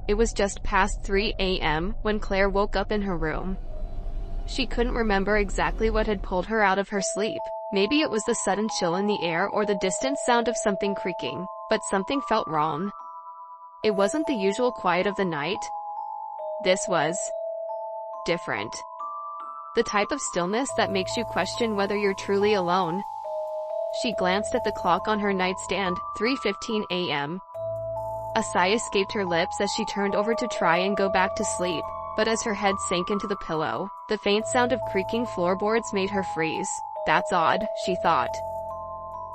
It was just past 3 a.m. when Claire woke up in her room. She couldn't remember exactly what had pulled her out of her sleep. Maybe it was the sudden chill in the air or the distant sound of something creaking, but something felt wrong. It wasn't the usual quiet of the night. This was different. The type of stillness that makes you question whether you're truly alone. She glanced at the clock on her nightstand, 3:15 a.m. A sigh escaped her lips as she turned over to try and go back to sleep, but as her head sank into the pillow, the faint sound of creaking floorboards made her freeze. That's odd, she thought.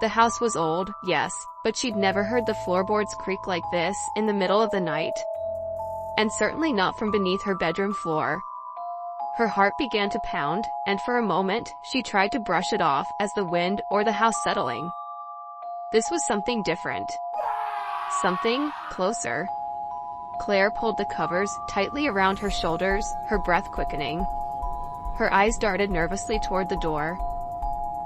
The house was old, yes, but she'd never heard the floorboards creak like this in the middle of the night. And certainly not from beneath her bedroom floor. Her heart began to pound, and for a moment, she tried to brush it off as the wind or the house settling. This was something different. Something closer. Claire pulled the covers tightly around her shoulders, her breath quickening. Her eyes darted nervously toward the door.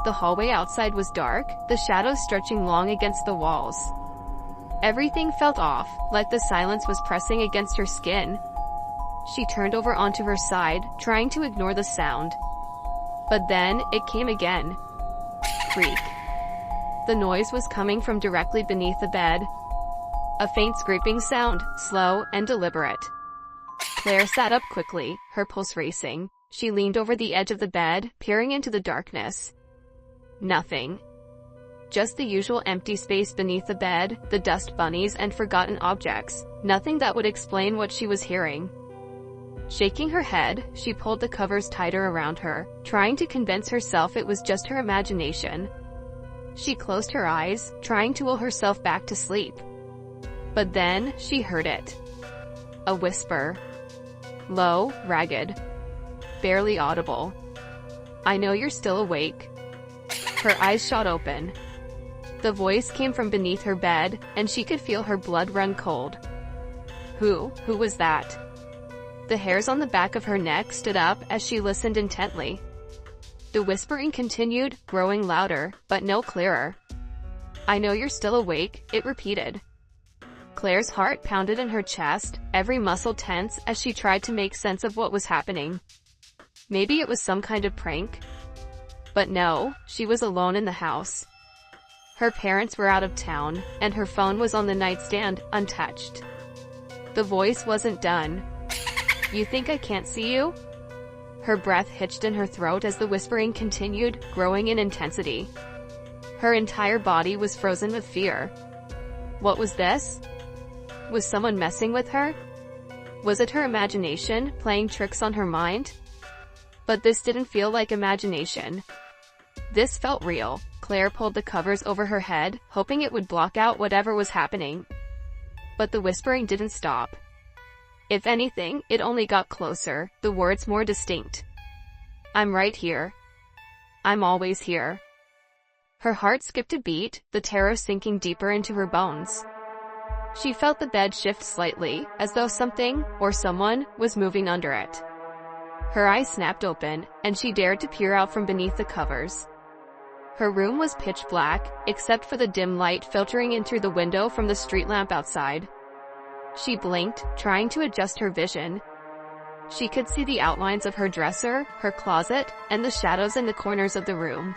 The hallway outside was dark, the shadows stretching long against the walls. Everything felt off, like the silence was pressing against her skin. She turned over onto her side, trying to ignore the sound. But then, it came again. Creak. The noise was coming from directly beneath the bed. A faint scraping sound, slow and deliberate. Claire sat up quickly, her pulse racing. She leaned over the edge of the bed, peering into the darkness. Nothing. Just the usual empty space beneath the bed, the dust bunnies and forgotten objects. Nothing that would explain what she was hearing. Shaking her head, she pulled the covers tighter around her, trying to convince herself it was just her imagination. She closed her eyes, trying to will herself back to sleep. But then, she heard it. A whisper. Low, ragged. Barely audible. I know you're still awake. Her eyes shot open. The voice came from beneath her bed, and she could feel her blood run cold. Who was that? The hairs on the back of her neck stood up as she listened intently. The whispering continued, growing louder, but no clearer. I know you're still awake, it repeated. Claire's heart pounded in her chest, every muscle tense as she tried to make sense of what was happening. Maybe it was some kind of prank? But no, she was alone in the house. Her parents were out of town, and her phone was on the nightstand, untouched. The voice wasn't done. You think I can't see you? Her breath hitched in her throat as the whispering continued, growing in intensity. Her entire body was frozen with fear. What was this? Was someone messing with her? Was it her imagination, playing tricks on her mind? But this didn't feel like imagination. This felt real. Claire pulled the covers over her head, hoping it would block out whatever was happening. But the whispering didn't stop. If anything, it only got closer, the words more distinct. I'm right here. I'm always here. Her heart skipped a beat, the terror sinking deeper into her bones. She felt the bed shift slightly, as though something, or someone, was moving under it. Her eyes snapped open, and she dared to peer out from beneath the covers. Her room was pitch black, except for the dim light filtering in through the window from the street lamp outside. She blinked, trying to adjust her vision. She could see the outlines of her dresser, her closet, and the shadows in the corners of the room.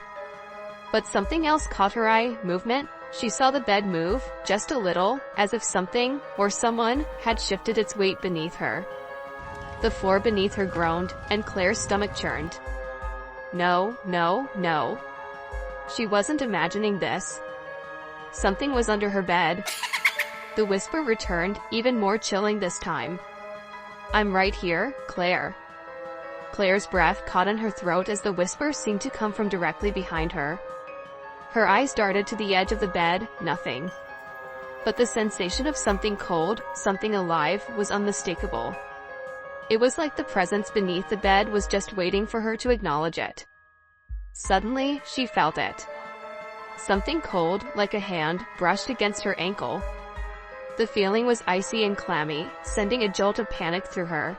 But something else caught her eye, movement. She saw the bed move, just a little, as if something, or someone, had shifted its weight beneath her. The floor beneath her groaned, and Claire's stomach churned. No, no, no. She wasn't imagining this. Something was under her bed. The whisper returned, even more chilling this time. I'm right here, Claire. Claire's breath caught in her throat as the whisper seemed to come from directly behind her. Her eyes darted to the edge of the bed, nothing. But the sensation of something cold, something alive, was unmistakable. It was like the presence beneath the bed was just waiting for her to acknowledge it. Suddenly, she felt it. Something cold, like a hand, brushed against her ankle. The feeling was icy and clammy, sending a jolt of panic through her.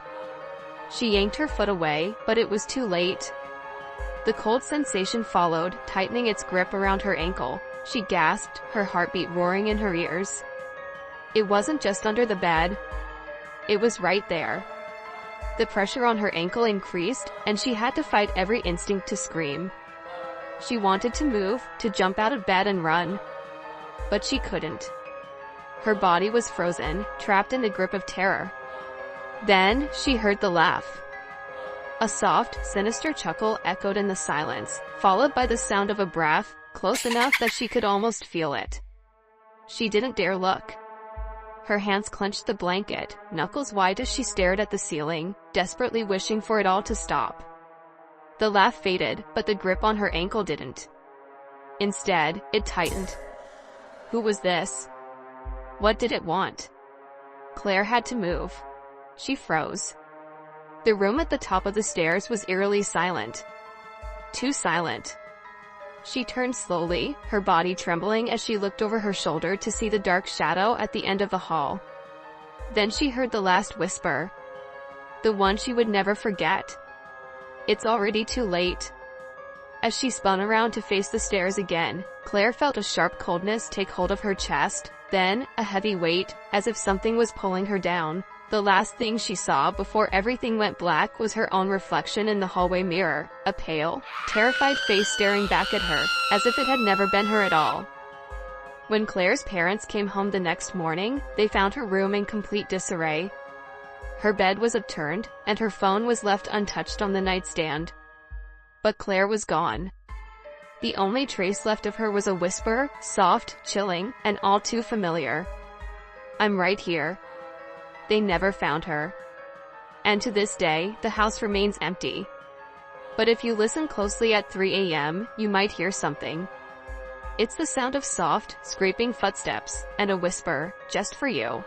She yanked her foot away, but it was too late. The cold sensation followed, tightening its grip around her ankle. She gasped, her heartbeat roaring in her ears. It wasn't just under the bed. It was right there. The pressure on her ankle increased, and she had to fight every instinct to scream. She wanted to move, to jump out of bed and run. But she couldn't. Her body was frozen, trapped in the grip of terror. Then, she heard the laugh. A soft, sinister chuckle echoed in the silence, followed by the sound of a breath, close enough that she could almost feel it. She didn't dare look. Her hands clenched the blanket, knuckles wide as she stared at the ceiling, desperately wishing for it all to stop. The laugh faded, but the grip on her ankle didn't. Instead, it tightened. Who was this? What did it want? Claire had to move. She froze. The room at the top of the stairs was eerily silent. Too silent. She turned slowly, her body trembling as she looked over her shoulder to see the dark shadow at the end of the hall. Then she heard the last whisper. The one she would never forget. It's already too late. As she spun around to face the stairs again, Claire felt a sharp coldness take hold of her chest, then, a heavy weight, as if something was pulling her down. The last thing she saw before everything went black was her own reflection in the hallway mirror, a pale, terrified face staring back at her, as if it had never been her at all. When Claire's parents came home the next morning, they found her room in complete disarray. Her bed was upturned, and her phone was left untouched on the nightstand. But Claire was gone. The only trace left of her was a whisper, soft, chilling, and all too familiar. I'm right here. They never found her. And to this day, the house remains empty. But if you listen closely at 3 a.m., you might hear something. It's the sound of soft, scraping footsteps, and a whisper, just for you.